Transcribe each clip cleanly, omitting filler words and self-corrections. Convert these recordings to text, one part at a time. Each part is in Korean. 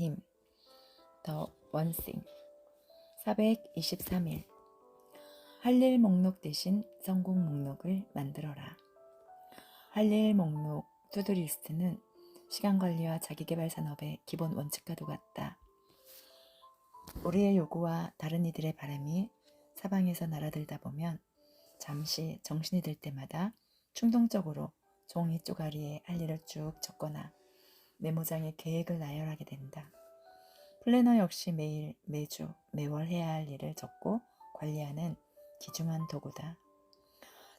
힘. The One Thing. 423일. 할 일 목록 대신 성공 목록을 만들어라. 할 일 목록 투두리스트는 시간관리와 자기계발 산업의 기본 원칙과도 같다. 우리의 요구와 다른 이들의 바람이 사방에서 날아들다 보면 잠시 정신이 들 때마다 충동적으로 종이 쪼가리에 할 일을 쭉 적거나 메모장에 계획을 나열하게 된다. 플래너 역시 매일, 매주, 매월 해야 할 일을 적고 관리하는 귀중한 도구다.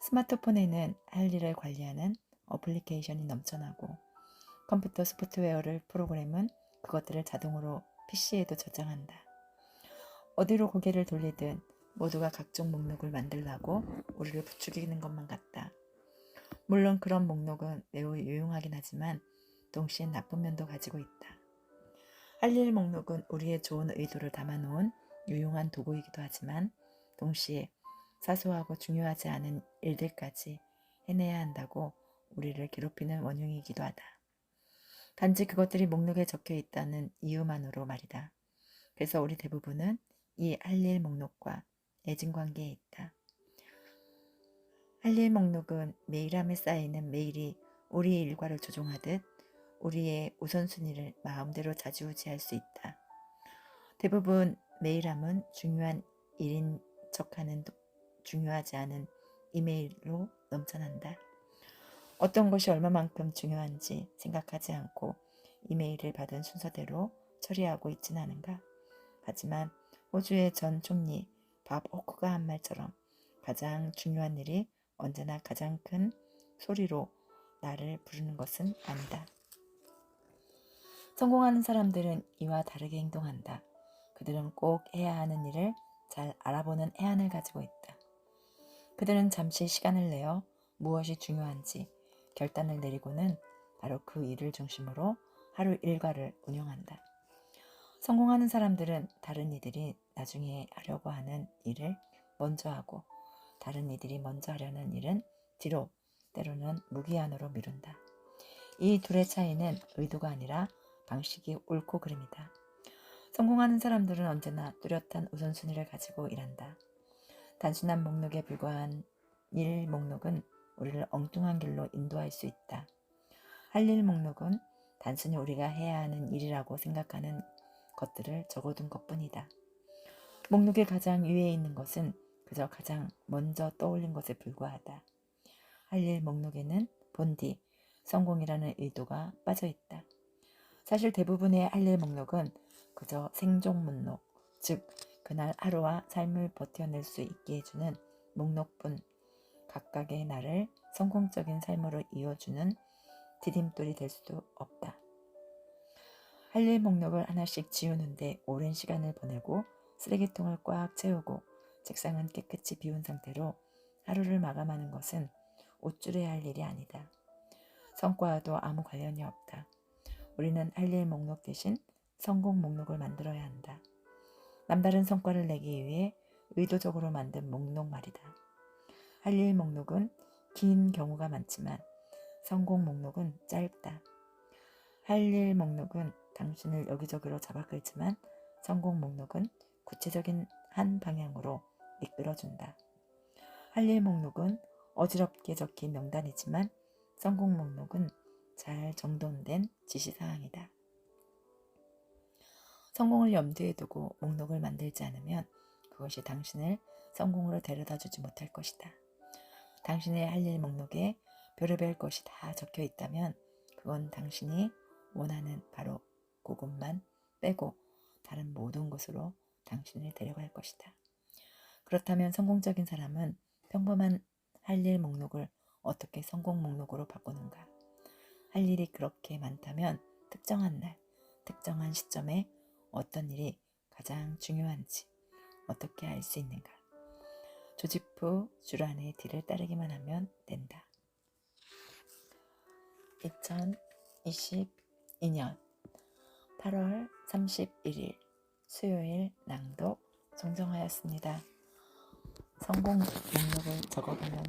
스마트폰에는 할 일을 관리하는 어플리케이션이 넘쳐나고 컴퓨터 소프트웨어를 프로그램은 그것들을 자동으로 PC에도 저장한다. 어디로 고개를 돌리든 모두가 각종 목록을 만들라고 우리를 부추기는 것만 같다. 물론 그런 목록은 매우 유용하긴 하지만 동시에 나쁜 면도 가지고 있다. 할 일 목록은 우리의 좋은 의도를 담아놓은 유용한 도구이기도 하지만 동시에 사소하고 중요하지 않은 일들까지 해내야 한다고 우리를 괴롭히는 원흉이기도 하다. 단지 그것들이 목록에 적혀 있다는 이유만으로 말이다. 그래서 우리 대부분은 이 할 일 목록과 애증관계에 있다. 할 일 목록은 메일함에 쌓이는 메일이 우리의 일과를 조종하듯 우리의 우선순위를 마음대로 좌지우지할 수 있다. 대부분 메일함은 중요한 일인 척하는 중요하지 않은 이메일로 넘쳐난다. 어떤 것이 얼마만큼 중요한지 생각하지 않고 이메일을 받은 순서대로 처리하고 있지는 않은가? 하지만 호주의 전 총리 밥 호크가 한 말처럼 가장 중요한 일이 언제나 가장 큰 소리로 나를 부르는 것은 아니다. 성공하는 사람들은 이와 다르게 행동한다. 그들은 꼭 해야 하는 일을 잘 알아보는 애안을 가지고 있다. 그들은 잠시 시간을 내어 무엇이 중요한지 결단을 내리고는 바로 그 일을 중심으로 하루 일과를 운영한다. 성공하는 사람들은 다른 이들이 나중에 하려고 하는 일을 먼저 하고 다른 이들이 먼저 하려는 일은 뒤로 때로는 무기한으로 미룬다. 이 둘의 차이는 의도가 아니라 방식이 옳고 그름이다. 성공하는 사람들은 언제나 뚜렷한 우선순위를 가지고 일한다. 단순한 목록에 불과한 일 목록은 우리를 엉뚱한 길로 인도할 수 있다. 할 일 목록은 단순히 우리가 해야 하는 일이라고 생각하는 것들을 적어둔 것뿐이다. 목록의 가장 위에 있는 것은 그저 가장 먼저 떠올린 것에 불과하다. 할 일 목록에는 본디 성공이라는 의도가 빠져 있다. 사실 대부분의 할 일 목록은 그저 생존 목록, 즉 그날 하루와 삶을 버텨낼 수 있게 해주는 목록뿐 각각의 나를 성공적인 삶으로 이어주는 디딤돌이 될 수도 없다. 할 일 목록을 하나씩 지우는데 오랜 시간을 보내고 쓰레기통을 꽉 채우고 책상은 깨끗이 비운 상태로 하루를 마감하는 것은 우쭐해야 할 일이 아니다. 성과와도 아무 관련이 없다. 우리는 할 일 목록 대신 성공 목록을 만들어야 한다. 남다른 성과를 내기 위해 의도적으로 만든 목록 말이다. 할 일 목록은 긴 경우가 많지만 성공 목록은 짧다. 할 일 목록은 당신을 여기저기로 잡아끌지만 성공 목록은 구체적인 한 방향으로 이끌어준다. 할 일 목록은 어지럽게 적힌 명단이지만 성공 목록은 잘 정돈된 지시사항이다. 성공을 염두에 두고 목록을 만들지 않으면 그것이 당신을 성공으로 데려다 주지 못할 것이다. 당신의 할 일 목록에 별의별 것이 다 적혀 있다면 그건 당신이 원하는 바로 그것만 빼고 다른 모든 것으로 당신을 데려갈 것이다. 그렇다면 성공적인 사람은 평범한 할 일 목록을 어떻게 성공 목록으로 바꾸는가? 할 일이 그렇게 많다면 특정한 날, 특정한 시점에 어떤 일이 가장 중요한지 어떻게 알 수 있는가? 조지프 주란의 뒤를 따르기만 하면 된다. 2022년 8월 31일 수요일 낭독 정정하였습니다. 성공 목록을 적어보면